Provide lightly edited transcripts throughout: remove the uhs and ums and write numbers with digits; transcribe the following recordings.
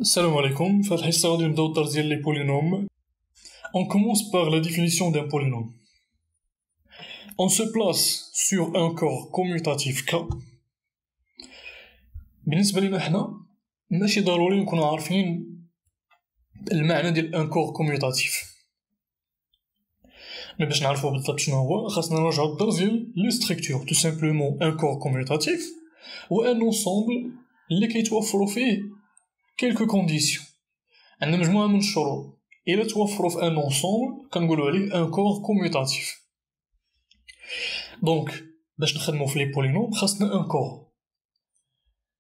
Salam alaikum, في الحصة غادي نبداو الدرس ديال لي polynômes. On commence par la définition d'un polynôme. On se place sur un corps commutatif K. بالنسبة لينا حنا ماشي ضروري نكونو عارفين المعنى ديال ان كور كوميوتاتيف. مي باش نعرفو بالضبط شنو هو خاصنا نرجعو للدرس ديال لي ستركتور. تو سامبلومون ان كور كوميوتاتيف هو ان انصومبل اللي كيتوفرو فيه كيلكو كونديسيون. عندنا مجموعة من الشروط إلا توفروا في ان انصومبل كنقولو عليه ان كور كوميوتاتيف. دونك باش نخدمو في لي بولينوم خاصنا ان كور،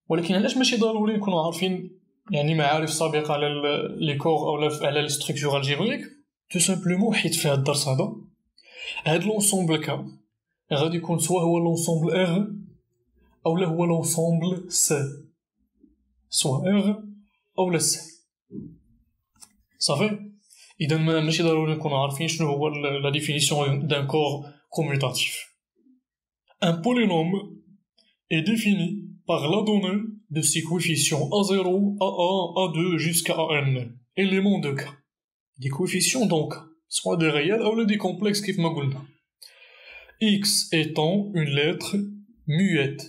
ولكن علاش ماشي ضروري نكونو عارفين يعني معارف سابقة على لي كور أو على لي ستركتور الجبريك؟ تو سامبلومون حيت في هاد الدرس هاد لونصومبل كا غادي يكون سوا هو لونصومبل ار أولا هو لونصومبل سي، سوا ار أولا سي. صافي. إذا ماشي ضروري نكونو عارفين شنو هو لا ديفينيسيون دان كور commutatif. Un polynôme est défini par la donnée de ses coefficients A0, A1, A2 jusqu'à AN, éléments de K. Des coefficients donc, soit des réels ou des complexes كيف ما قلنا. X étant une lettre muette.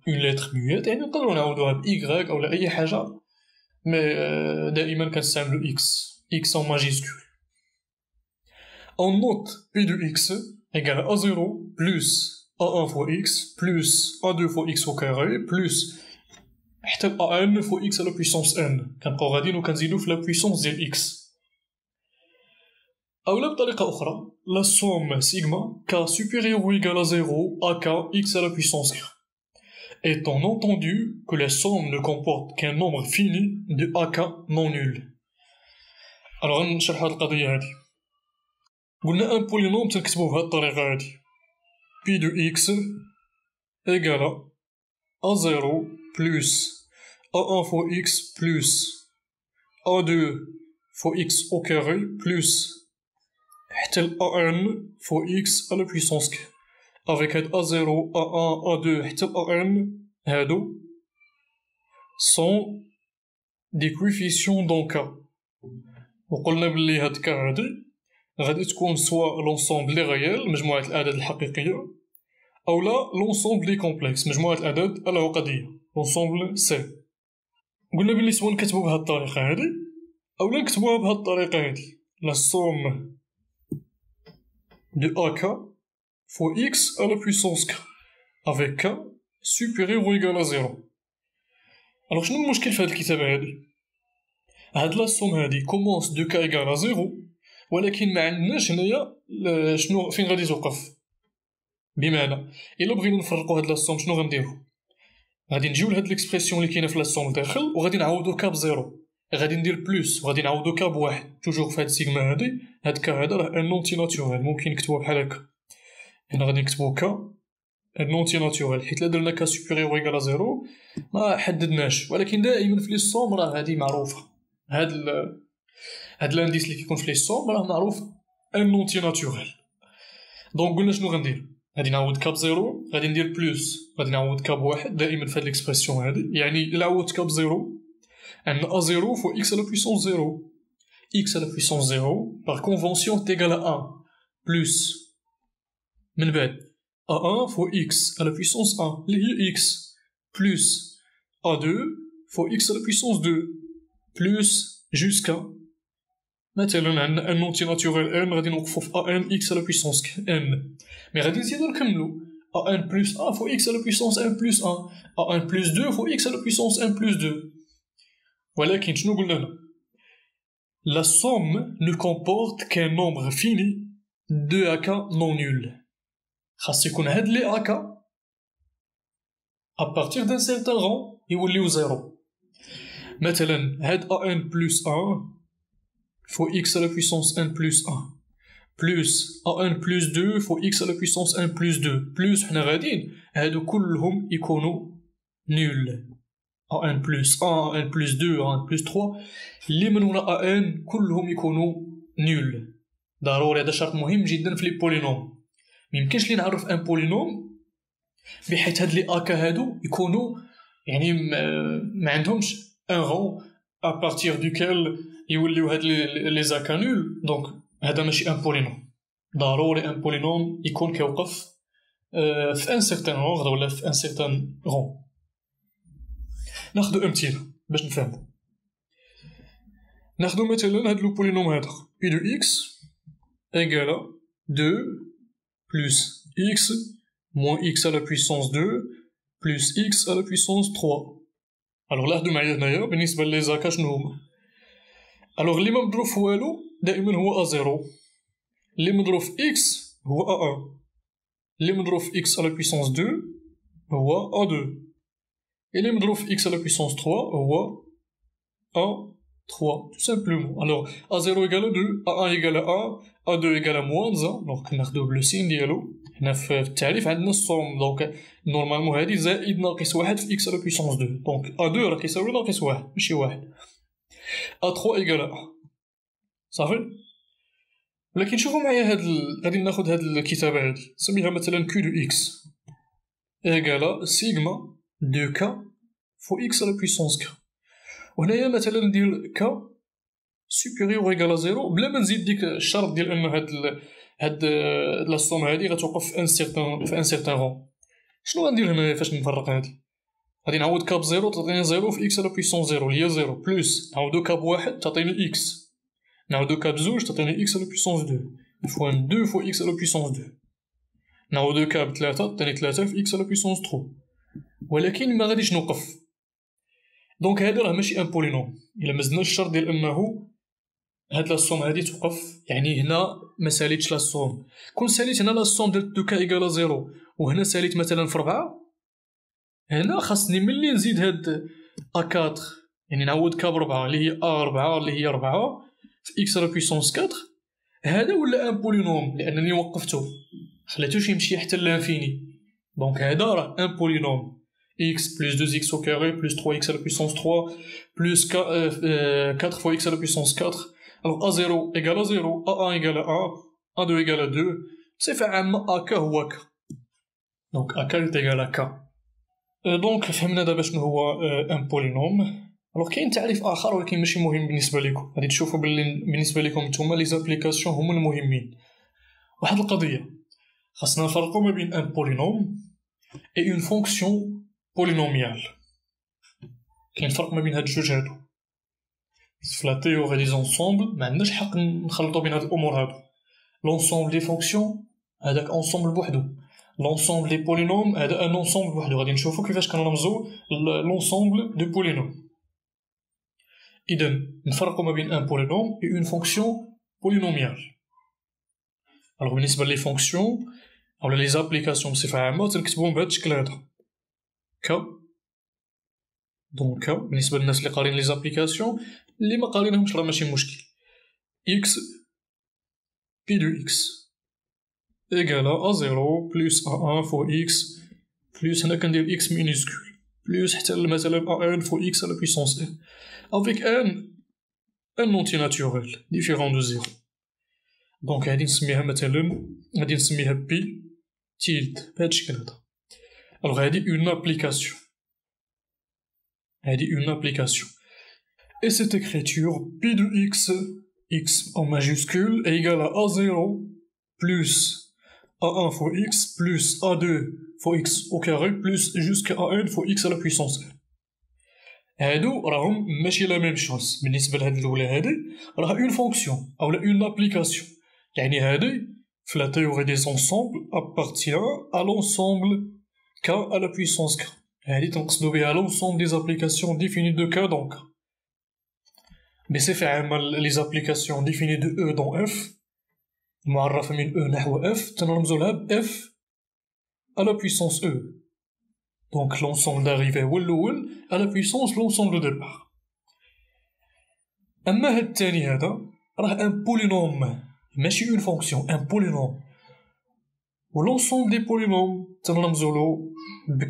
Une lettre muette يعني نقدروا نعوضوها ب Y أو أي حاجة، mais دائما كنستعملو X en majuscule. On note P de X égale à A0 plus A1 fois X plus A2 fois X au carré plus حتى AN fois X à la puissance N. كنبقاو غاديين وكنزيدو في la puissance ديال X. أولا بطريقة أخرى la somme sigma K supérieur ou égal à 0 à K X à la puissance K, étant entendu que la somme ne comporte qu'un nombre fini de AK non nul. Alors غنشرحو هاد القضية هادي. قلنا ان بولينوم تنكتبوه بهاد الطريقة هادي P de X égale à A0 plus A1 fois X plus A2 fois X au carré plus حتى AN fois X à la puissance K. Avec هاد A0 A1 A2 حتى AN هادو sont des coefficients dans K. وقلنا بلي هاد K هادي غادي تكون سوا لونصومبل لي غيال مجموعة الأعداد الحقيقية أولا لونصومبل لي كومبلكس مجموعة الأعداد العقدية لونصومبل سي. قلنا بلي سوا نكتبو بهاد الطريقة هادي أولا نكتبوها بهاد الطريقة هادي لا سوم دو AK fois X à la puissance K avec K supérieur ou égal à 0. Alors شنو المشكل في هاد الكتابة هادي؟ هاد لا سوم هادي كومونس دو K égal à 0 ولكن ما عندناش هنايا شنو فين غادي توقف. بمعنى الا بغينا نفرقو هاد لاصوم شنو غنديرو؟ غادي نجيو لهاد ليكسبرسيون اللي كاينه في لاصوم داخل وغادي نعوضو كا بزيرو، غادي ندير بلوس وغادي نعوضو كا بواحد. توجور في هاد سيغما هادي هاد كا هذا راه ان نونتي ناتوريل، ممكن نكتبوه بحال هكا. هنا غادي نكتبو كا ان نونتي ناتوريل حيت لا درنا كا سوبيريور ايكال زيرو ما حددناش، ولكن دائما في لي صوم راه هادي معروفه. هاد لانديس اللي كيكون في لي صوم راه معروف ان نونتي ناتوريل. دونك قلنا شنو غندير؟ غادي نعوض كا بزيرو غادي ندير بلوس غادي نعوض كا بواحد دائما في هاد ليكسبرسيون هادي. يعني إلا عوضت كا بزيرو عندنا أ زيرو فوا إكس على بويسونس زيرو. إكس على بويسونس زيرو باغ كونفونسيون تيغال أ أن بلوس من بعد أ أن فوا إكس على بويسونس أن اللي هي إكس بلوس أ دو فوا إكس على بويسونس دو بلوس جوسكا مثلا عندنا ان نونتي ناتوريل ان غادي نوقفو في ا ان اكس على بويسونس ان، مي غادي نزيدو نكملو ا ان بلس ا فوا اكس على بويسونس ان بلس ان، ا ان بلس دو فوا اكس على بويسونس ان بلس دو. ولكن شنو قلنا هنا؟ لا سوم نو كومبورت كان نومبر فيني دو اكا نون نول. خاص يكون هاد لي اكا ابارتيغ دان سيرتان رون يوليو زيرو. مثلا هاد ا ان بلس ان fois x à la puissance 1 plus 1 plus a1 plus 2 fois x à la puissance 1 plus 2 plus حنا غاديين هادو كلهم يكونوا نول. a1 plus 1 a1 plus 2 a1 plus 3 اللي من وراء a1 كلهم يكونوا نول. ضروري هذا شرط مهم جدا في لي بولينوم. ميمكنش لي نعرف ان بولينوم بحيث هاد لي اكا هادو يكونوا يعني ما عندهمش ان رون à partir duquel يوليو هاد لي زاكا نول. دونك هذا ماشي ان بولينوم. ضروري ان بولينوم يكون كيوقف في ان سيغتان اوردر ولا في ان سيغتان غون. ناخدو امثله باش نفهمو. ناخدو مثلا هاد لو بولينوم هذا بي دو اكس ايغالا 2 بلس اكس موان اكس على بويسونس 2 بلس اكس على بويسونس 3. الوغ لاحظوا معايا هنايا بالنسبه لي زاكا شنو هما. الوغ اللي ما مضروب في والو دائما هو ا زيرو، اللي مضروب في اكس هو ا 1، اللي مضروب في اكس على بويسونس 2 هو ا 2، اللي مضروب في اكس على بويسونس 3 هو ا 3 tout simplement. Alors A0 égale 2, A1 égale 1, A2 égale à moins 1. Donc ناخدو بلو سين ديالو. هنا في التعريف عندنا الصوم. دونك نورمالمون هادي زائد ناقص واحد في اكس على بويسونس 2. دونك A2 راه كيساوي ناقص واحد ماشي واحد. A3 égale 1 صافي. ولكن شوفوا معايا غادي ناخد هاد الكتابة هادي نسميها مثلا كيو دو اكس égale سيغما دو كا فو اكس على بويسونس كا. وهنايا مثلا ندير كا سوبيريور ايكال زيرو بلا ما نزيد ديك الشرط ديال ان هاد لا سوم هادي غتوقف في ان سيغتان غون. شنو غندير هنايا فاش نفرق هادي؟ غادي نعوض كا بزيرو تعطيني زيرو في اكس على بويسونس زيرو اللي هي زيرو بلوس نعوضو كا بواحد تعطيني اكس، نعوضو كا بزوج تعطيني اكس على بويسونس دو فوان دو فوا اكس على بويسونس دو، نعوضو كا بتلاتة تعطيني تلاتة في اكس على بويسونس تخو. ولكن ما غاديش نوقف. دونك هذا راه ماشي ان بولينوم الا مزدناش الشرط ديال انه هاد لا سوم هادي توقف. يعني هنا ما ساليتش لا سوم. كون ساليت هنا لا سوم ديال دو كا ايكالا زيرو وهنا ساليت مثلا في 4، هنا خاصني ملي نزيد هاد ا 4 يعني نعوض كا ب4 اللي هي ا 4 اللي هي 4 في اكس على بويسونس 4. هذا ولا ان بولينوم لانني وقفته خليتوش يمشي حتى لانفيني. دونك هذا راه ان بولينوم x plus 2x au carré plus 3x à la puissance 3 plus 4 fois x à la puissance 4. Alors A0 égale à 0, A1 égale à 1, A2 égale à 2. صفة عامة AK هو K. Donc AK est égal à K. Donc فهمنا دابا شنو هو ان بولينوم. الوغ كاين تعريف اخر ولكن ماشي مهم بالنسبه لكم. غادي تشوفوا باللي بالنسبه لكم نتوما لي زابليكاسيون هما المهمين. واحد القضيه خاصنا نفرقوا ما بين ان بولينوم اي اون فونكسيون بولينوميال. كاين فرق ما بين هاد الجوج هادو. في لا تيوري دي زونسومبل ما عندناش حق نخلطوا بين هاد الامور هادو. لونسومبل دي فونكسيون هذاك اونسومبل بوحدو، لونسومبل دي بولينوم هذا ان اونسومبل بوحدو. غادي نشوفوا كيفاش كنرمزوا لونسومبل دو بولينوم. اذا نفرقوا ما بين ان بولينوم و اون فونكسيون بولينوميال. الوغ بالنسبه لي فونكسيون اولا لي زابليكاسيون بصفه عامه تنكتبوهم بهذا الشكل هذا ك. دونك بالنسبه للناس اللي قارين لي زابليكاسيون، اللي ما قارينهمش راه ماشي مشكل. x p de x égale à 0 plus a1 fois x plus هنا كندير x minuscule plus حتى مثلا a1 fois x à la puissance n avec un entier naturel différent de 0. دونك هادي نسميها مثلا غادي نسميها p tilde بهاد الشكل هذا. الوغ هادي اون ابليكاسيون، هادي une application. Et cette écriture, P de x en majuscule, est égal à A0 plus A1 fois x plus A2 fois x au carré plus jusqu'à A1 fois x à la puissance n. هادو راهم ماشي لا ميم شوز. بالنسبة لهاد الأولى هادي راها اون فونكسيون أولا اون ابليكاسيون. يعني هادي في لا تhéorie des ensembles appartient à l'ensemble K à la puissance K. هادي تنقصدو بها l'ensemble des applications définies de K dans K. بصفة عامة لي زابليكاسيون définies de E dans F معرفة من E نحو F تنرمزو لها ب F à la puissance E. Donc l'ensemble d'arrivée هو الأول à la puissance l'ensemble de départ. أما هاد التاني هذا راه ان بولينوم ماشي اون فونكسيون، ان بولينوم. و l'ensemble des polynômes تنرمزولو ب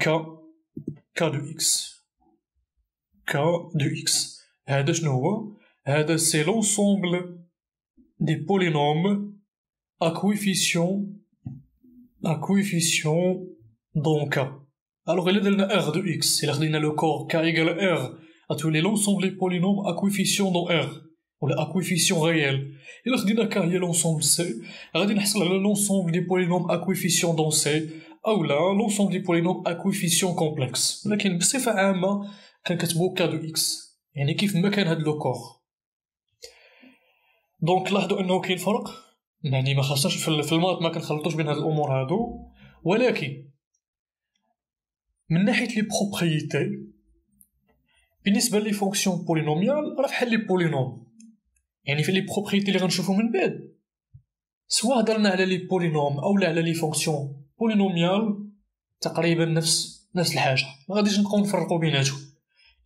K de x. K de x. هذا شنو هو؟ هذا سي l'ensemble des polynômes à coefficient dans K. Alors إلا درنا R de x، إلا خدينا لو كور K égale R غتولي لونسومبل لي بولينوم ا كويفيسيون دون ار ولا ا كويفيسيون ريال. الا خدينا ك هي لونسومبل سي غادي نحصل على لونسومبل دي بولينوم ا كويفيسيون دون سي اولا لونسومبل دي بولينوم ا كويفيسيون كومبلكس. ولكن بصفه عامه كنكتبو ك دو اكس يعني كيف ما كان هاد لو كور. دونك لاحظوا انه كاين فرق، يعني ما خاصناش في المات ما كنخلطوش بين هاد الامور هادو، ولكن من ناحيه لي بروبريتي بالنسبه لي فونكسيون بولينوميال راه بحال لي بولينوم. يعني في لي بروبريتي اللي غنشوفو من بعد سواء هضرنا على لي بولينوم اولا على لي فونكسيون بولينوميال تقريبا نفس الحاجه، ما غاديش نبقاو نفرقوا بيناتهم.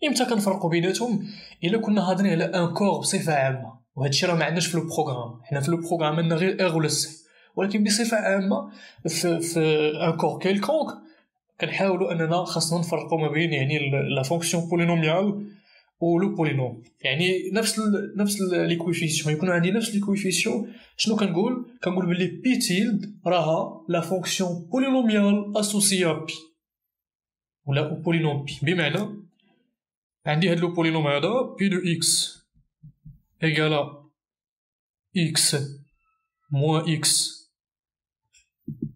امتى كنفرقوا بيناتهم؟ الا كنا هادرين على ان كور بصفه عامه، وهادشي راه ما عندناش في البروغرام. حنا في البروغرام عندنا غير ار ولا سي، ولكن بصفه عامه في ان كور كيلكونك كنحاولوا اننا خاصنا نفرقوا ما بين يعني لا فونكسيون بولينوميال و لو بولينوم. يعني نفس لي كويفيسيون يكونوا عندي نفس لي كويفيسيون. شنو كنقول بلي بي تيلد راها لا فونكسيون بولينوميال اسوسيا بي ولا بولينوم بي. بمعنى عندي هاد لو بولينوم هذا بي دو اكس ايكالا اكس موان اكس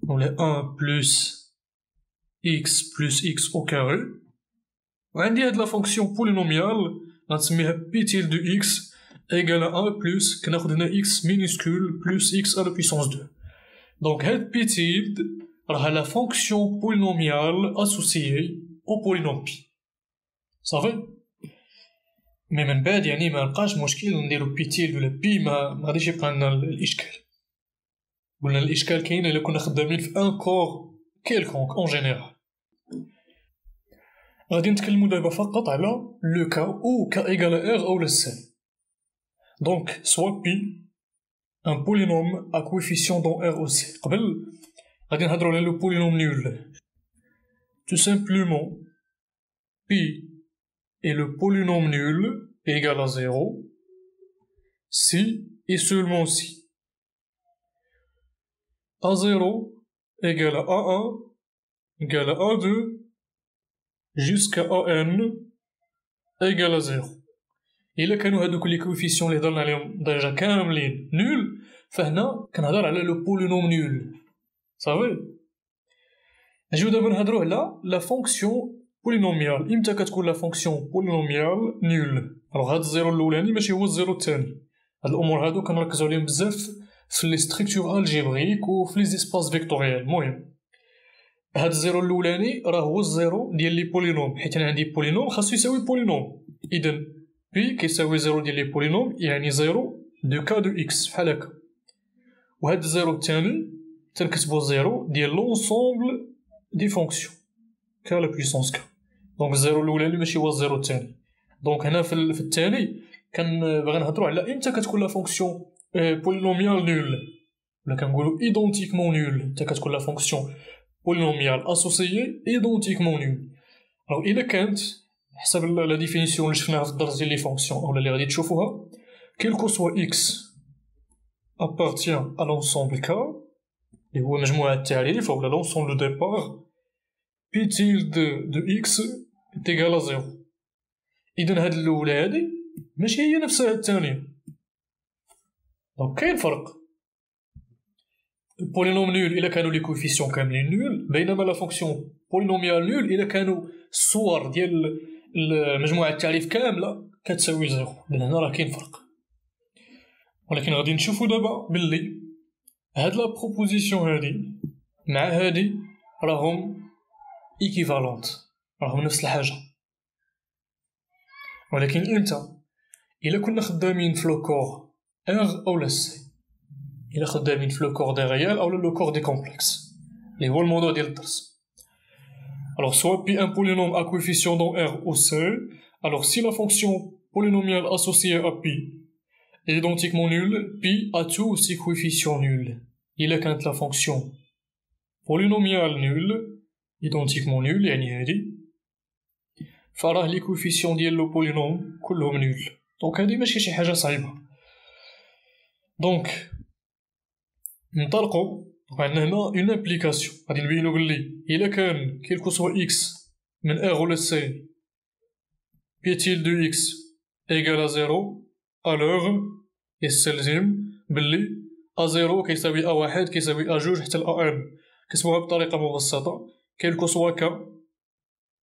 ولا 1 بلس x plus x au carré. وعندي هاد لا فونكسيون بولينوميال غنسميها بي تيل دو x égale à 1 plus كناخد هنا x minuscule plus x à la puissance 2. دونك هاد بي تيل راها لا فونكسيون بولينوميال اسوسيي au بولينوم بي. صافي. مي من بعد يعني ما بقاش مشكل نديرو بي تيل ولا بي، ما غاديش يبقى لنا الاشكال. قلنا الاشكال كاين الا كنا خدامين في ان كور كيلكونك اون جينيرال. غادي نتكلمو دابا فقط على لو كا او كا ايكال ار او سي. دونك سوا بي ان بولينوم ا كويفيسيون دون ار او سي. قبل غادي نهضرو على لو بولينوم نول. تو سامبلومون بي est le polynôme nul égal à 0 si et seulement si a0 égale à a1 égale à a2 jusqu'à an égale à 0. إلا كانوا هادوك لي كوفيسيون اللي هضرنا عليهم ديجا كاملين نول، فهنا كنهضر على لو بولينوم نول. صافي. نجيو دابا نهضرو على لا فونكسيون بولينوميال. امتى كتكون لا فونكسيون بولينوميال نول؟ الوغ هاد الزيرو الاولاني ماشي هو الزيرو الثاني. هاد الامور هادو كنركزو عليهم بزاف في لي ستركتور الجبريك وفي لي زيسباس فيكتوريال. المهم هاد الزيرو الاولاني راه هو الزيرو ديال لي بولينوم، حيت انا عندي بولينوم خاصو يساوي بولينوم. اذا بي كيساوي زيرو ديال لي بولينوم يعني زيرو دو كا دو اكس بحال هكا. وهاد الزيرو الثاني تنكتبو زيرو ديال لونسومبل دي فونكسيون كا لا بويسونس كا. دونك الزيرو الاولاني ماشي هو الزيرو الثاني. دونك هنا في الثاني باغي نهضروا على امتى كتكون لا فونكسيون بولينوميال نول، ولا كنقولوا ايدونتيكمون نول. امتى كتكون لا فونكسيون بولينوميال اسوسيي ايدونتيكمون نول. alors الا كانت حسب لا ديفينيسيون اللي شفناها في الدرس ديال لي فونكسيون اولا اللي غادي تشوفوها، كيلكو سوا اكس appartient à l'ensemble K اللي هو مجموعة التعريف اولا l'ensemble de départ بي تيلد دو اكس est égal à 0. اذا هاد الاولى هادي ماشي هي نفسها الثانية. دونك كاين فرق. البولينوم نول الا كانوا لي كوفيسيون كاملين نول، بينما لا فونكسيون بولينوميال نول الا كانوا الصور ديال مجموعة التعريف كاملة كتساوي 0. هنا راه كاين فرق. ولكن غادي نشوفو دابا بلي هاد لا بروبوزيسيون هادي مع هادي راهم ايكيفالونت، راهم نفس الحاجة. ولكن امتى؟ الا كنا خدامين في لو كور ار اولا سي، الا خدامين في لو كور دي ريال اولا لو كور دي كومبلكس اللي هو الموضوع ديال الدرس. alors soit pi un polynôme à coefficient dans R ou C, alors si la fonction polynomiale associée à pi est identiquement nulle, pi a tous ses coefficients nuls. إلا كانت la fonction polynomiale nulle identiquement nulle يعني هادي فراه لي كوفيسيون ديال لو بولينوم كلهم نول. دونك هادي ماشي شي حاجة صعيبة. دونك ننطلقو عندنا هنا اون امبليكاسيون غادي نبينو بلي الا كان كيلكو سوا اكس من ار ولا سي بيتيل دو إكس إيكال زيرو ألوغ يستلزم بلي أ زيرو كيساوي أ واحد كيساوي أ جوج حتى لأ إن. كتبوها بطريقة مبسطة، كيلكو سوا كا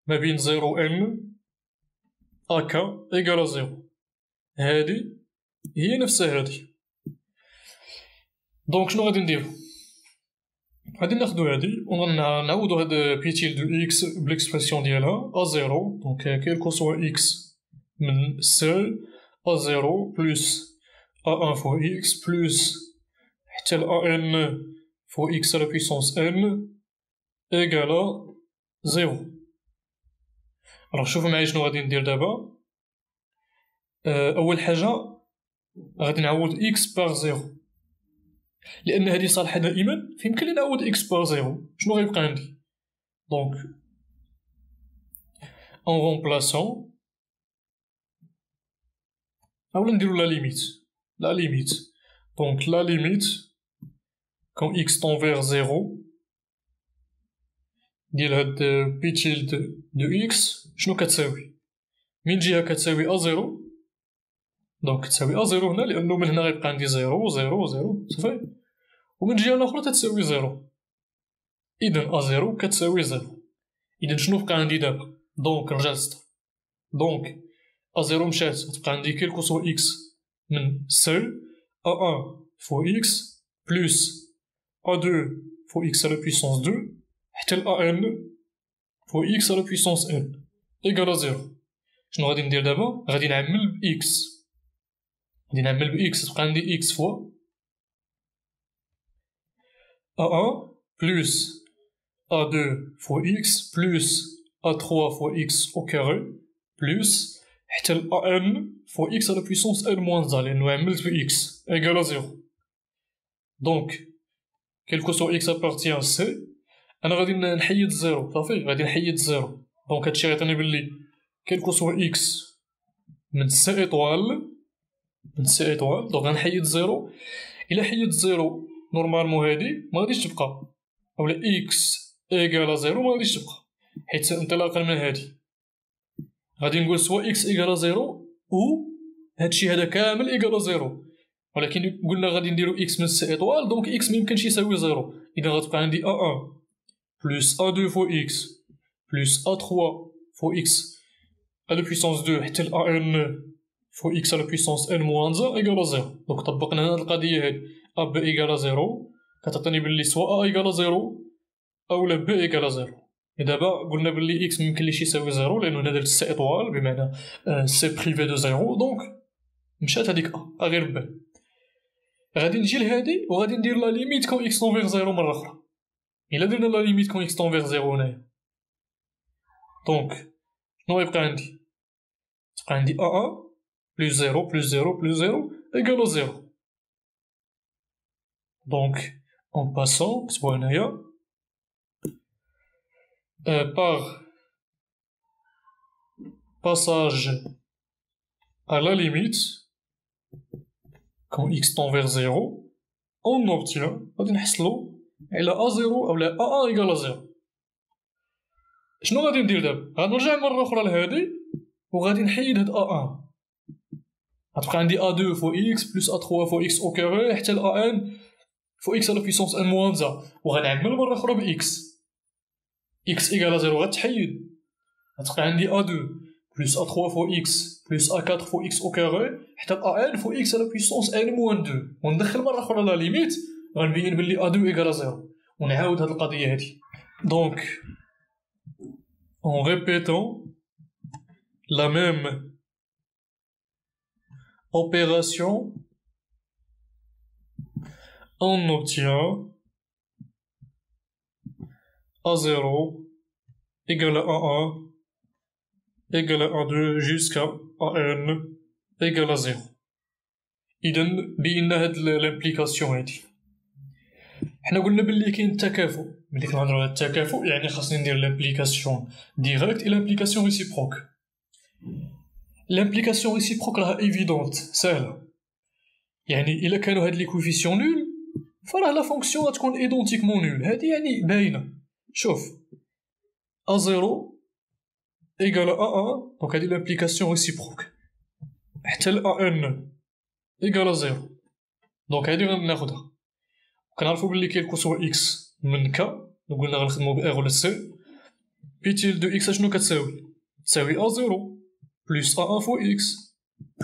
ما بين زيرو إن أ كا إيكال زيرو. هادي هي نفسها هادي. دونك شنو غادي نديرو؟ غادي ناخدو هادي ونعوضو هاد بيتيل دو إكس بليكسبرسيون ديالها أ زيرو. دونك كيلكو سوا إكس من سول أ زيرو بلوس أ أن فوا إكس بلوس حتى لأ إن فوا إكس على بويسونس إن إيكالا زيرو. ألوغ شوفو معايا شنو غادي ندير دابا. أول حاجة غادي نعوض إكس باغ زيرو، لأن هادي صالحة دائما فيمكن لي نعوض إكس باغ زيرو. شنو غيبقى عندي؟ دونك أن رومبلاسون أولا نديرو لا ليميت. دونك لا ليميت كون إكس طون فيغ زيرو ديال هاد بيتيلد دو إكس شنو كتساوي؟ من جهة كتساوي أ زيرو، دونك كتساوي أ زيرو هنا لأنو من هنا غيبقى عندي زيرو زيرو زيرو صافي، ومن جهة لخرى تتساوي زيرو. إذن أ زيرو كتساوي زيرو. إذن شنو بقى عندي دابا؟ دونك رجع للسطر. دونك أ زيرو مشات، غتبقى عندي كيلكو سوا إكس من سول أ أن فوا إكس بلوس أ دو فوا إكس على بويسونس دو حتى لأ إن فوا إكس على بويسونس إن إيكالا زيرو. شنو غادي ندير دابا؟ غادي نعمل بإكس، تبقى عندي إكس فوا أ أن بلوس أ دو فوا إكس بلوس أ تخوا فوا إكس أو كاري بلوس حتى لأ إن فوا إكس على بويسونس إن موان زا لأنو عملت بإكس إيكالا زيرو. دونك كيلكو سوا إكس أبارتيان سي، أنا غادي نحيد زيرو صافي، غادي نحيد زيرو. دونك هادشي غيعطيني بلي كيلكو سوا إكس من سي إيطوال دونك غنحيد زيرو. إلا حيدت زيرو نورمالمون هادي مغاديش تبقى، أولا إكس إيكالا زيرو مغاديش تبقى، حيت انطلاقا من هادي غادي نقول سوا إكس إيكالا زيرو و هادشي هذا كامل إيكالا زيرو، ولكن قلنا غادي نديرو إكس من سي إيطوال دونك إكس ميمكنش يساوي زيرو. إذا غتبقى عندي أ أن بلوس أ دو فوا إكس بلوس أ تخوا فوا إكس على بويسونس دو حتى لأ إن فوا إكس على بويسونس إن موان زا إيكالا زيرو. دونك طبقنا هاد القضية هادي أ ب إيكالا زيرو كتعطيني بلي سوا أ إيكالا زيرو أولا ب إيكالا زيرو. دابا قلنا بلي إكس ميمكنليش يساوي زيرو لأنو هنا درت سي إيطوال بمعنى سي بريفي دو زيرو، دونك مشات هاديك أ غير ب. غادي نجي لهادي وغادي ندير لا ليميت كون إكس طون فيغ زيرو مرة أخرى. إلا درنا لا ليميت كون إكس طون فيغ زيرو هنايا دونك شنو غيبقى عندي؟ تبقى عندي أ أن بلوس زيرو بلوس زيرو بلوس زيرو إيكالو زيرو. دونك أون باسون كتبوها هنايا par passage à la limite quand x tend vers 0 on obtient غادي نحصلو على A0 أولا A1 إيكالا زيرو. شنو غادي ندير دابا؟ غنرجع مرة أخرى لهادي وغادي نحيد هاد A1، غتبقى عندي A2 فوا إكس بلوس A3 فوا إكس أو كاري حتى ل A1 فوا إكس على بويسونس إن موان زا، وغنعمل مرة أخرى بإكس. إكس إيكالا زيرو غتحيد، غتبقى عندي A2 بلوس A3 فوا إكس بلوس A4 فوا إكس أو كاري حتى ل A1 فوا إكس على بويسونس إن موان دو، وندخل مرة أخرى لا ليميت غنبين بلي A2 إيكالا زيرو ونعاود هاد القضية هادي. دونك en répétant la même opération on obtient A0 égale à A1 égale à A2 jusqu'à AN égale à 0. إذن بينا هاد لامبليكاسيون هادي. حنا قلنا بلي كاين التكافؤ، ملي كنهضرو على التكافؤ يعني خاصني ندير لامبليكاسيون ديريكت إي لامبليكاسيون ريسيبروك. لامبليكاسيون ريسيبروك راها إيفيدونت ساهلة، يعني إلا كانو هاد لي كوفيسيون نول فراه لا فونكسيون غتكون إيدونتيكمون نول، هادي يعني باينة. شوف A0 égale à A1, donc هادي l'implication réciproque. حتى ل A1 égale à 0. دونك هادي غناخدها. كنعرفو بلي كاين الكسوة X من K، قلنا غنخدمو ب R ولا C. بي تيل دو X اشنو كتساوي؟ تساوي A0 بلس A1 فوا X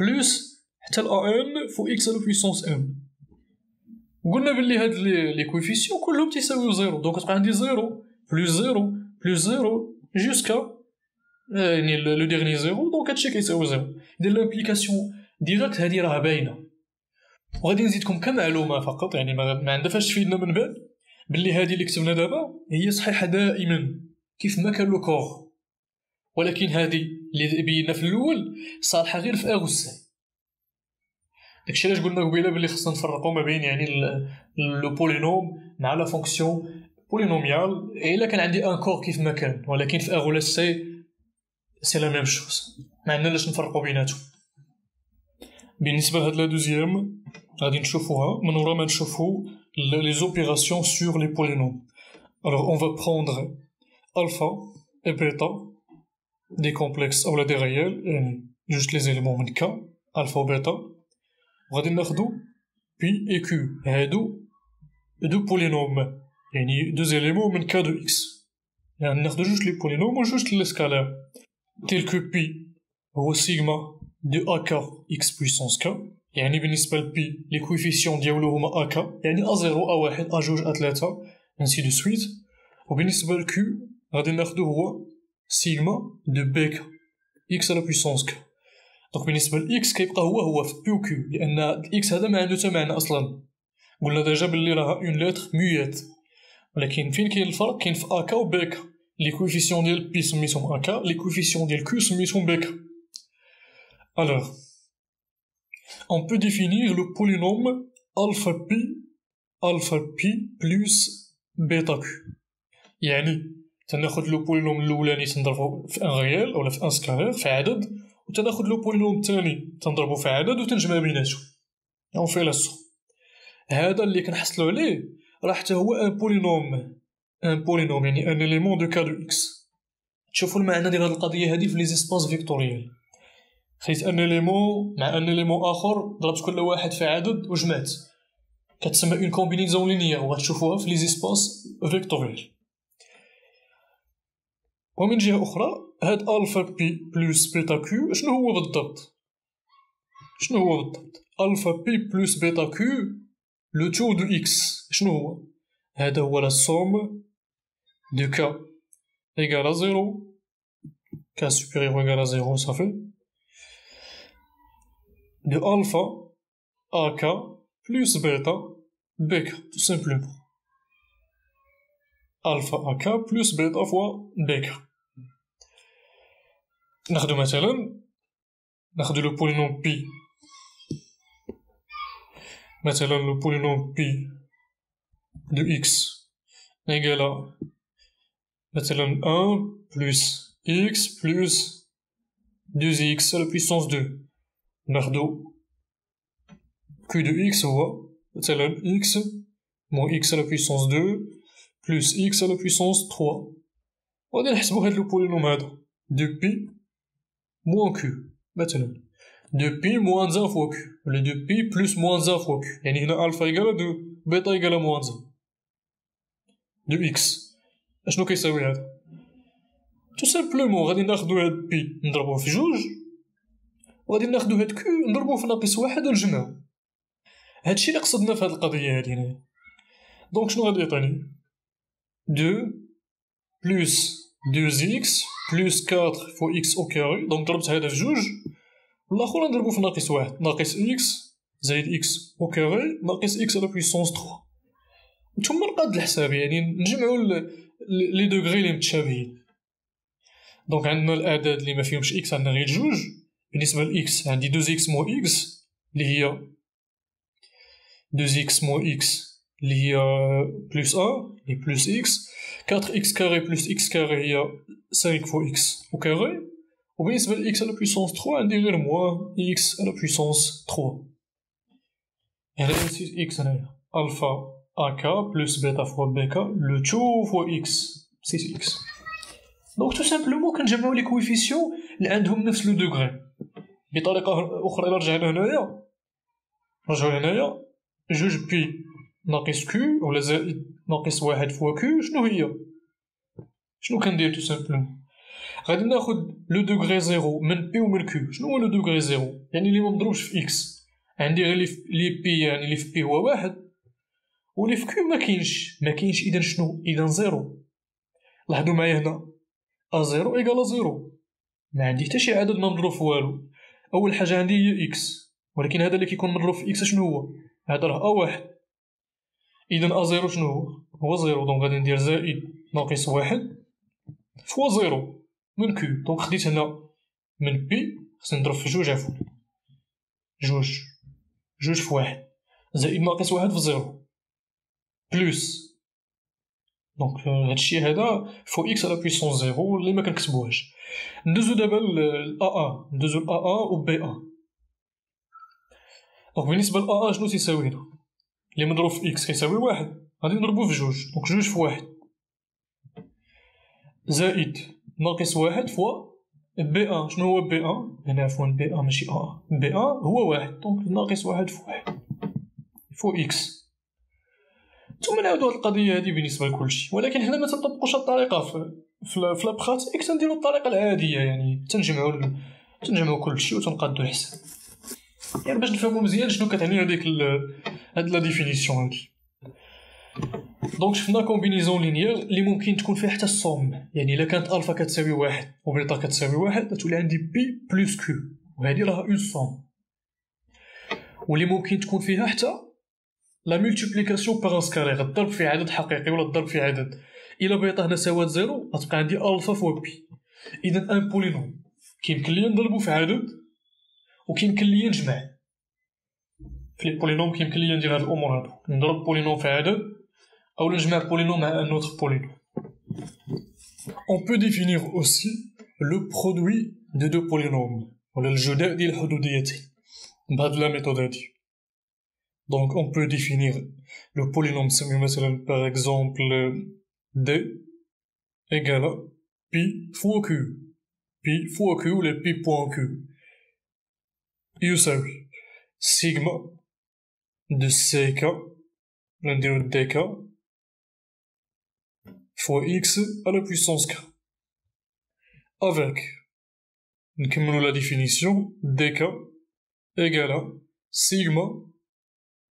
بلس حتى ل A1 فوا X على بويسونس M. قلنا بلي هاد لي كويفيسيون كلهم تيساويو 0، دونك تبقى عندي 0 بلس 0 بلس 0 جوسكا يعني لو ديرني 0، دونك هادشي كيساوي 0. إذا لامبليكاسيون ديريكت هادي راه باينة. وغادي نزيدكم كمعلومة فقط، يعني ما عندها فاش تفيدنا من بعد، بلي هادي اللي كتبنا دابا هي صحيحة دائما كيف ما كان لو كور، ولكن هادي اللي بينا في الأول صالحة غير في أغ و سي. داكشي علاش قلنا قبيله بلي خصنا نفرقو ما بين يعني لو بولينوم مع لا فونكسيون بولينوميال. إلا كان عندي ان كور كيف ما كان، ولكن في أغ ولا سي سي لا ميم شوز، ما عندنا لاش نفرقو بيناتهم. بالنسبة لهاد لا دوزيام غادي نشوفوها من ورا ما نشوفو les opérations sur les polynômes. Alors on va prendre alpha et bêta des complexes ou des réels, يعني juste les éléments من K alpha و bêta. وغادي ناخدو P et Q، هادو دو polynômes، يعني deux éléments من K de X. يعني ناخدو جوج لي polynômes و جوج لي scalaires tel que P هو sigma de AK X puissance K. يعني بالنسبة ل P لي كويفيسيون ديالو هما AK، يعني A0 A1 A2 A3 ainsi de suite. وبالنسبة ل Q غادي ناخدو هو sigma de BK X à la puissance K. دونك بالنسبة ل X كيبقى هو في P و Q، لأن X هذا ما عندو تا معنى أصلا. قلنا ديجا بلي راها اون لتر ميات، ولكن فين كاين الفرق؟ كاين في AK و BK. لي كويفيسيون ديال P سميتهم AK، لي كويفيسيون ديال Q سميتهم BK. Alors on peut définir le polynôme alpha pi plus bêta q. يعني تناخد لو بولينوم الاولاني تنضربو في ان ريال ولا في ان سكالير في عدد، وتناخد لو بولينوم الثاني تنضربو في عدد وتنجمع بيناتهم، اون في لا سوم. هذا اللي كنحصلو عليه راه حتى هو ان بولينوم يعني ان اليمون دو كا دو اكس. تشوفوا المعنى ديال هاد القضيه هادي في لي زيسباس فيكتوريال. خديت ان اليمون مع ان اليمون اخر، ضربت كل واحد في عدد وجمعت، كتسمى اون كومبينيزون لينيير، وغتشوفوها في لي زيسباس فيكتوريال. ومن جهة أخرى هاد ألفا بي بلس بيتا كيو شنو هو بالضبط؟ ألفا بي بلس بيتا كيو لو تو دو إكس شنو هو؟ هذا هو لا سوم دو كا إيكال à زيرو، كا سوبيريور إيكال à زيرو صافي، دو ألفا أ كا بلس بيتا بيكا تو سامبلومون. ألفا أ كا بلس بيتا فوا بيكا. ناخدو مثلا لو بولينوم بي، مثلا لو بولينوم بي دو إكس إيكال مثلا 1 بلس إكس بلس 2 إكس على بويسونس 2. ناخدو كيو دو إكس هو مثلا إكس موان إكس على بويسونس 2 بلس إكس على بويسونس 3. وغادي نحسبو هاد لو بولينوم هذا دو بي موان كيو، مثلا دو بي موان 1 فوا كيو ولا دو بي بلس موان 1 فوا كيو، يعني هنا ألفا إيكال دو بيتا إيكال موان 1 دو إكس. اشنو كيساوي هذا؟ تو سامبلومون غادي ناخدو هاد بي نضربوه في جوج، وغادي ناخدو هاد كيو نضربوه في ناقص واحد ونجمعو. هادشي اللي قصدنا في هاد القضية هادي هنايا. دونك شنو غادي يعطيني؟ 2 بلس 2 إكس بلس 4 فوا إكس أو كاري، دونك ضربت هذا في جوج والآخر نضربو في ناقص واحد، ناقص إكس زايد إكس أو كاري ناقص إكس على بويسونس 3. نتوما نقاد الحساب يعني نجمعو لي دوغري لي متشابهين. دونك عندنا الأعداد اللي مفيهمش إكس عندنا غير جوج. بالنسبة لإكس عندي 2 إكس موان إكس اللي هي 2 إكس موان إكس اللي هي بلس أ اللي بلس إكس. 4 إكس كاري بلس إكس كاري هي 5 فوا إكس أو كاري. وبالنسبة لإكس على بويسونس 3 عندي غير موان إكس على بويسونس 3، يعني 6 إكس هنايا ألفا أ كا بلس بيتا فوا بيكا لو تو فوا إكس 6 إكس. دونك تو سامبلومون كنجمعو لي كويفيسيون اللي عندهم نفس لو دوغري. بطريقه اخرى الا رجعنا هنايا، نرجعو هنايا، جوج بي ناقص كيو ولا زائد ناقص واحد فوا كيو شنو هي؟ شنو كندير تو سامبلومون؟ غادي ناخد لو دوغري زيرو من بي و من كيو. شنو هو لو دوغري زيرو؟ يعني اللي ممضروبش في اكس. عندي غير لي بي، يعني اللي في بي هو واحد واللي في كيو مكاينش اذا شنو؟ اذا زيرو. لاحظوا معايا هنا ا زيرو ايكال زيرو، ما عندي حتى شي عدد ما مضروب في والو. اول حاجه عندي هي اكس، ولكن هذا اللي كيكون مضروب في اكس شنو هو؟ هذا راه ا واحد. اذا ا زيرو شنو هو؟ هو زيرو. دونك غادي ندير زائد ناقص واحد فوا زيرو من كيو. دونك خديت هنا من بي خصني نضرب في جوج، عفوا جوج في واحد زائد ناقص واحد في زيرو بلوس. دونك هادشي هذا فو اكس على بويسونس زيرو اللي ما كنكتبوهاش. ندوزو دابا ل ا ندوزو ل ا و بي ا. دونك بالنسبه ل ا شنو تيساوي هنا؟ اللي مضروب في اكس كيساوي واحد، غادي نضربو في جوج. دونك جوج في واحد زائد ناقص واحد فوا بي ا. شنو هو بي ا؟ هنا عفوا بي ا ماشي ا، بي ا هو واحد. دونك ناقص واحد في واحد فو اكس. ثم نعاودو هاد القضيه هادي بالنسبه لكلشي، ولكن حنا ما تنطبقوش هاد الطريقه في لابخاتيك. تنديرو الطريقه العاديه، يعني تنجمعو كلشي وتنقادو حساب، يعني باش نفهمو مزيان شنو كتعني هاد لا ديفينيسيون هادي. دونك شفنا كومبينيزون لينيير اللي ممكن تكون فيها حتى الصوم، يعني الا كانت الفا كتساوي واحد و بيتا كتساوي واحد غتولي عندي بي بلس كيو، وهادي راها اون صوم. واللي ممكن تكون فيها حتى لا مولتيبليكاسيون بار ان سكالير، الضرب في عدد حقيقي ولا الضرب في عدد. الا بيتا هنا ساوات زيرو غتبقى عندي الفا فوا بي. اذا ان بولينوم كيمكن ليا نضربو في عدد وكيمكن ليا نجمع. في لي بولينوم كيمكن ليا ندير هاد الامور هادو، نضرب بولينوم في عدد او نجمع بولينوم مع ان اوتر بولينوم. On peut définir aussi le produit de deux polynômes ولا الجداء ديال الحدوديتين بهاد لا ميثود هادي. Donc on peut définir le polynôme سميو مثلا par exemple d égale pi fois q. pi fois q ولا pi point q يساوي سيغما de ck ولا نديرو dk fois x à la puissance k. Avec, نكملو la définition, dk égale à sigma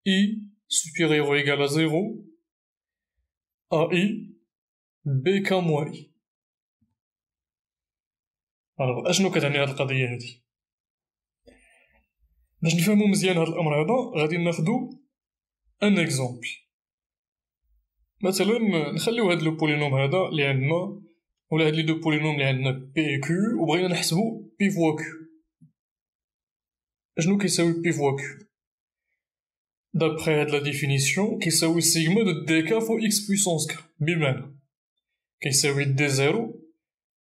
i supérieur ou égal à 0 ai bk moins i. alors اشنو كتعني هاد القضيه هادي؟ باش نفهمو مزيان هاد الامر هذا غادي ناخدو ان اكزومبل. مثلا نخليو هاد لو بولينوم هذا اللي عندنا ولا هاد لي دو بولينوم اللي عندنا بي كيو وبغينا نحسبو بي فوا كيو. اشنو كيساوي بي فوا كيو؟ دابخي هاد لا ديفينيسيون كيساوي سيغما دو دي كا فوا اكس بويسونس كا، بمعنى كيساوي دي زيرو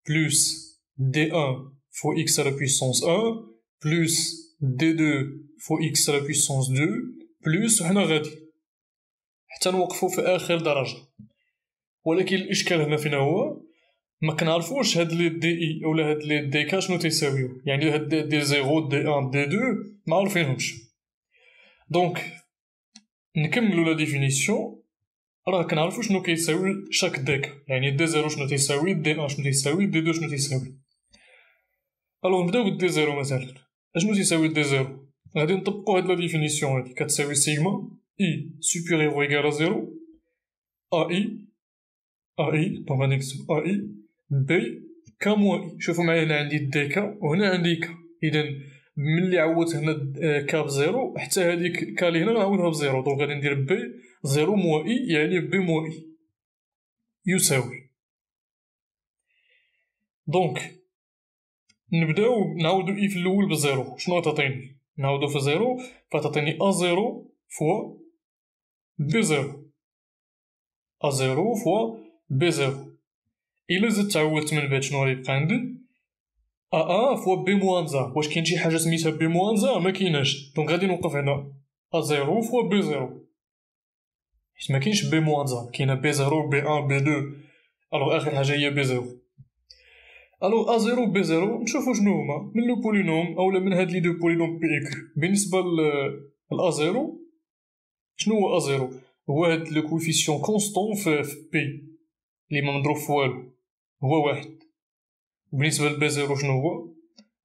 بلوس دي ان فوا اكس على بويسونس ان بلوس دي دو فوا اكس على بويسونس دو بلوس وحنا غادي حتى نوقفو في اخر درجة. ولكن الاشكال هنا فين هو؟ ما كنعرفوش هاد لي دي اي ولا هاد لي دي كا شنو تيساويو، يعني هاد دي زيرو دي ان دي دو ما عارفينهمش. دونك نكملو لا ديفينيسيون، راه كنعرفو شنو كيساوي شاك ديك، يعني دي زيرو شنو تيساوي، دي ان شنو تيساوي، دي دو شنو تيساوي. الوغ نبداو بالدي زيرو مثلا. اشنو تيساوي دي زيرو؟ غادي نطبقو هاد لا ديفينيسيون هادي كتساوي سيغما اي سوبيريور او ايكال ا زيرو اي دونك غادي نكتب اي بي كا موان اي. شوفو معايا هنا عندي دي كا وهنا عندي كا، اذا ملي عوضت هنا كا بزيرو حتى هاديك كا لي هنا نعوضها بزيرو. دونك غادي ندير بي زيرو موان اي، يعني بي موان اي يساوي. دونك نبداو نعوضو اي في الاول بزيرو. شنو غتعطيني؟ نعوضو في زيرو فتعطيني ا زيرو فوا بي زيرو، ا زيرو فوا بي زيرو. الا زدت عوضت من بعد شنو غيبقى عندي؟ ا فوا بي موان زا. واش كاين شي حاجه سميتها بي موان زا؟ ما كايناش. دونك غادي نوقف هنا ا زيرو فوا بي زيرو، حيت ما كاينش بي موان زا، كاينه بي زيرو بي ان بي دو. الوغ اخر حاجه هي بي زيرو. الوغ ا زيرو بي زيرو نشوفو شنو هما من لو بولينوم اولا من هاد لي دو بولينوم بي اي كيو. بالنسبه ل ا زيرو، شنو هو ا زيرو؟ هو هاد لو كويفيسيون كونستون في بي لي ما مضروب في والو، هو واحد. بالنسبه لبي زيرو شنو هو؟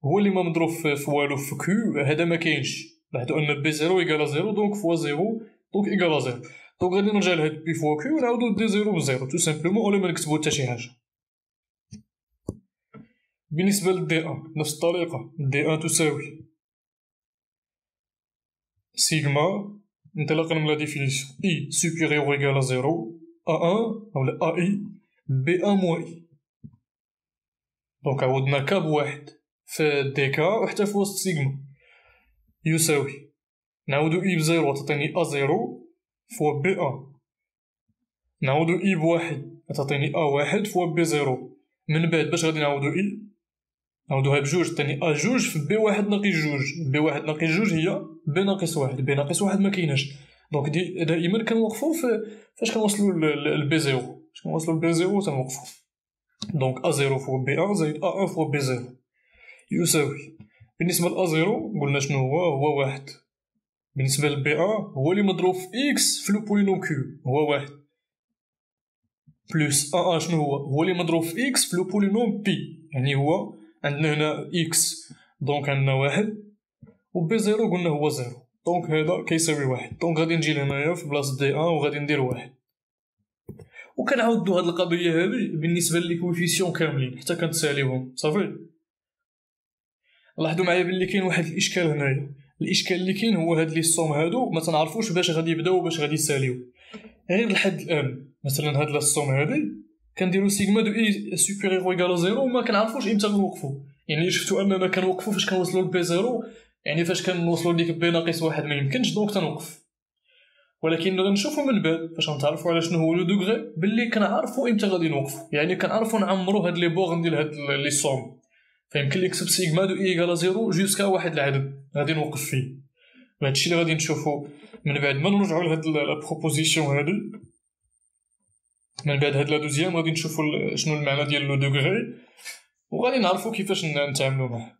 هو اللي ما مضروب في والو في كيو، هذا ما كاينش، لاحظوا ان بي زيرو ايكالا زيرو دونك فوا زيرو دونك ايكالا زيرو. دونك غادي نرجع لهاد بي فوا كيو ونعاودو دي زيرو بزيرو تو سامبلومون اولا ما نكتبو حتى شي حاجه. بالنسبه لدي ان نفس الطريقه، دي ان تساوي سيغما انطلاقا من لا ديفينيسيون اي سوبيريور ايكالا زيرو ا ان اولا ا اي بي ان موان اي. دونك عوضنا كا بواحد في دي كا وحتى في وسط سيغما يساوي نعاودو اي بزيرو تعطيني ا زيرو فوا بي ان، نعاودو اي بواحد تعطيني ا واحد فوا بي زيرو. من بعد باش غادي نعاودو اي نعاودوها بجوج تعطيني ا جوج في بي واحد ناقص جوج. بي واحد ناقص جوج هي بي ناقص واحد، بي ناقص واحد مكايناش. دونك دائما كنوقفو فاش كنوصلو لبي زيرو، فاش كنوصلو لبي زيرو تنوقفو. دونك ا زيرو فوا بي ان زائد ا ان فوا بي زيرو يساوي، بالنسبة ل ا زيرو قلنا شنو هو واحد. بالنسبة ل بي ان هو اللي مضروب في اكس في لو بولينوم كيو هو واحد، بلوس ا ان شنو هو اللي مضروب في اكس في لو بولينوم بي، يعني هو عندنا هنا اكس دونك عندنا واحد، و بي زيرو قلنا هو زيرو دونك هذا كيساوي واحد. دونك غادي نجي لهنايا في بلاصة دي ان وغادي ندير واحد. وكنعاودو هاد القضية هادي بالنسبة لي كويفيسيون كاملين حتى كنتساليوهم صافي. لاحظوا معايا بلي كاين واحد الاشكال هنايا، الاشكال اللي كاين هو هاد لي صوم هادو ما تنعرفوش باش غادي يبداو وباش غادي يساليو غير لحد الان. مثلا هاد الصوم هادي كنديرو سيغما دو اي سوبيريور ايكال زيرو وما كنعرفوش امتى نوقفو. يعني شفتو اننا كنوقفو فاش كنوصلو لبي زيرو، يعني فاش كنوصلو لديك بي ناقص واحد ما يمكنش دونك تنوقف. ولكن غنشوفو من بعد باش نتعرفو على شنو هو لو دوغري بلي كنعرفو امتى غادي نوقفو، يعني كنعرفو نعمرو هاد لي بوغ ديال هاد لي صوم. فيمكن لي نكتب سيغما دو اي ايكال زيرو جوسكا واحد العدد غادي نوقف فيه. وهادشي اللي غادي نشوفو من بعد ما نرجعو لهاد لا بروبوزيسيون هادي. من بعد هاد لا دوزيام غادي نشوفو شنو المعنى ديال لو دوغري وغادي نعرفو كيفاش نتعاملو معاه.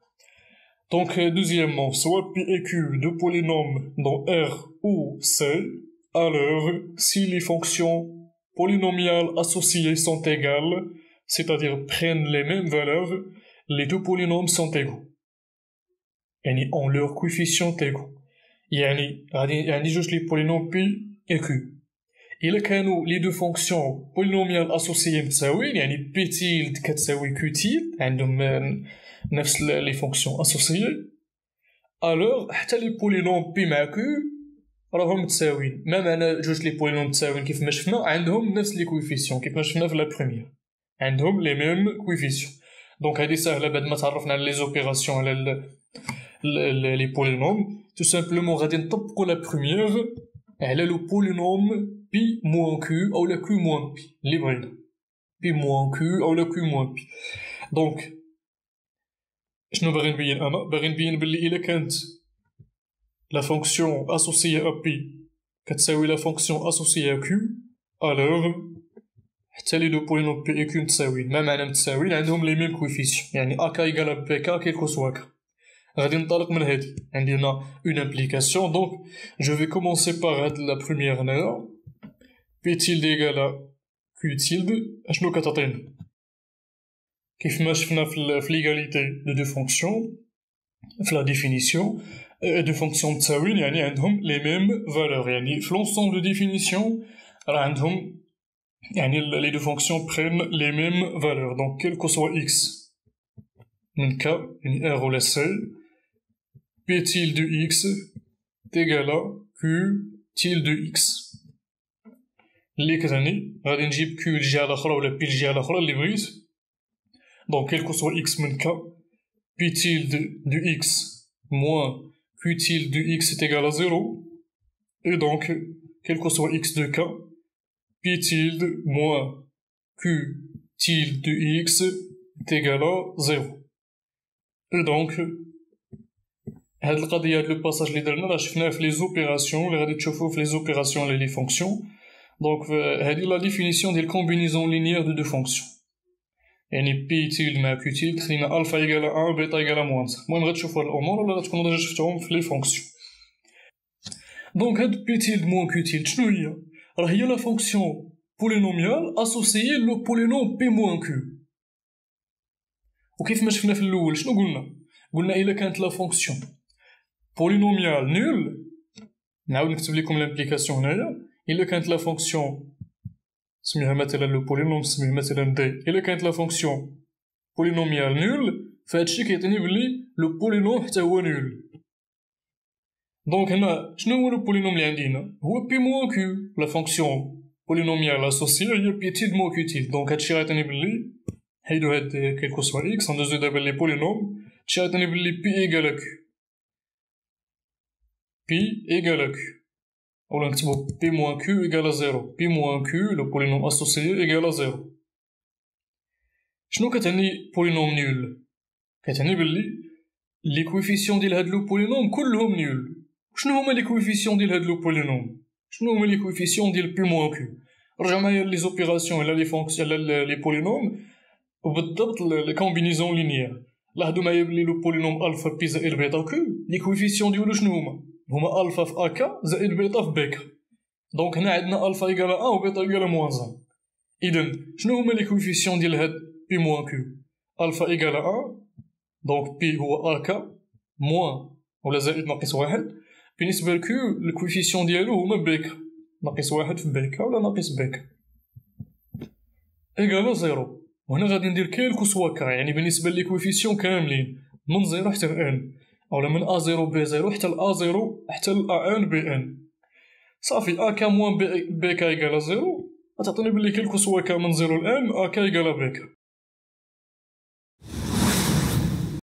دونك دوزيامون soit P et Q deux polynômes dans R ou C, alors si les fonctions polynomiales associées sont égales, c'est-à-dire prennent les mêmes valeurs, les deux polynômes sont égaux. يعني ont leurs coefficients égaux. يعني غادي جوج لي بولينوم P et Q. إلا كانوا لي دو فونكسيون بولينوميال اسوسيي متساويين، يعني بي تيلد كتساوي كيو تيلد عندهم نفس لي فونكسيون اسوسيي، الوغ حتى لي بولينوم بي مع كيو راهم متساويين. ما معنى جوج لي بولينوم متساويين؟ كيف ما شفنا عندهم نفس لي كويفيسيون كيف ما شفنا في لا بروميير، عندهم لي ميم كويفيسيون. دونك هادي ساهله بعد ما تعرفنا على لي زوبيراسيون على لي بولينوم. تو سامبلومون غادي نطبقو لا بروميير على لو بولينوم بي موان كيو او لا كيو موان بي اللي بغينا، بي موان كيو او لا كيو موان بي. دونك شنو باغي نبين انا؟ باغي نبين بلي الا كانت لا فونكسيون اسوسيي ا بي كتساوي لا فونكسيون اسوسيي ا كيو، الوغ حتى لي دو بولينوم بي اي كيو متساويين. ما معنى متساويين؟ عندهم لي ميم كويفيسيون، يعني ا كا ايكال بي كا كيلكو سوا كا. غادي ننطلق من هادي، عندي هنا اون امبليكاسيون. دونك جو في كومونسي باغ هاد لا بروميير هنايا بي تيلد ايكالا كيو تيلد اشنو كتعطينا؟ كيف ما شفنا في ليغاليتي دو دو فونكسيون في لا ديفينيسيون دو فونكسيون متساويين يعني عندهم لي ميم فالور، يعني في لونسومبل دو ديفينيسيون راه عندهم يعني لي دو فونكسيون برين لي ميم فالور. دونك كيل كو سوا اكس من كا يعني ار ولا سي بي تيل دو اكس تيغالا كيو تيل دو اكس. اللي كتعني غادي نجيب كيو الجهه الاخرى ولا بي الجهه الاخرى اللي بغيت. دونك كيل كو سوا اكس من كا بي تيل دو اكس moins q tilde de x est égal à 0, et donc, quel que soit x de k, p tilde moins q tilde de x est égal à 0. Et donc, هاد القضية هاد لو باساج اللي درنا راه شفناه في لي زوبيراسيون اللي غادي تشوفوه في لي زوبيراسيون لي فونكسيون. دونك هادي لا ديفينيسيون ديال كومبينيزون لينيير دو دو فونكسيون، يعني بي تيلد مع كيو تيلد خدينا ألفا إيكالا أن بيتا إيكالا موان سا. المهم غتشوفو هاد الأمور ولا غتكونو ديجا شفتوهم في لي فونكسيون. دونك هاد بي تيلد موان كيو تيلد شنو هي؟ راه هي لا فونكسيون بولينوميال اسوسيي لو بولينوم بي موان كيو. وكيف ما شفنا في الأول شنو قلنا إلا كانت لا فونكسيون بولينوميال نول، نعاود نكتب لكم لامبليكاسيون هنايا. إلا كانت لا فونكسيون سميها مثلا لو بولينوم سميه مثلا دي، إلا كانت لا فونكسيون بولينوميال نول فهادشي كيعطيني بلي لو بولينوم حتى هو نول. دونك هنا شنو هو لو بولينوم اللي عندنا؟ هو بي موان كيو. لا فونكسيون بولينوميال اسوسيي هي بي تيلد موان كيو تيلد. دونك هادشي غيعطيني بلي حيدو هاد كيلكو سوا إكس غندوزو دابا لي بولينوم. هادشي غيعطيني بلي بي إيكالا كيو، بي إيكالا كيو، أولا نكتبو بي موان كيو إيكالا زيرو. بي موان كيو لو بولينوم اسوسيي إيكالا زيرو. شنو كتعني بولينوم نول؟ كتعني بلي لي كويفيسيون ديال هاد لو بولينوم كلهم نول. شنو هما لي كويفيسيون ديال هاد لو بولينوم؟ شنو هما لي كويفيسيون ديال بي موان كيو؟ رجع معايا لي زوبيراسيون على لي فونكسيون على لي بولينوم وبالضبط لي كومبينيزون لينيير. لاحظوا معايا بلي لو بولينوم الفا بي زائد بيتا كيو لي كويفيسيون ديالو شنو هما الفا في اكا زائد بيتا في بيكا. دونك هنا عندنا الفا إيكالا ان وبيتا إيكالا موان زان. إذا شنو هما لي كويفيسيون ديال هاد بي موان كيو؟ الفا إيكالا ان، دونك بي هو اكا موان ولا زائد ناقص واحد. بالنسبة لكيو الكويفيسيون ديالو هما بيكا ناقص واحد في بيكا ولا ناقص بيكا إيكالا زيرو. وهنا غادي ندير كيلكو سوا كا، يعني بالنسبة لي كويفيسيون كاملين من زيرو حتى لان، أولا من أ زيرو بي زيرو حتى لأ زيرو حتى لأ ان بي ان. صافي أكا موان بيكا إيكالا زيرو غتعطيني بلي كيلكو سوا كا من زيرو لان أكا إيكالا بيكا.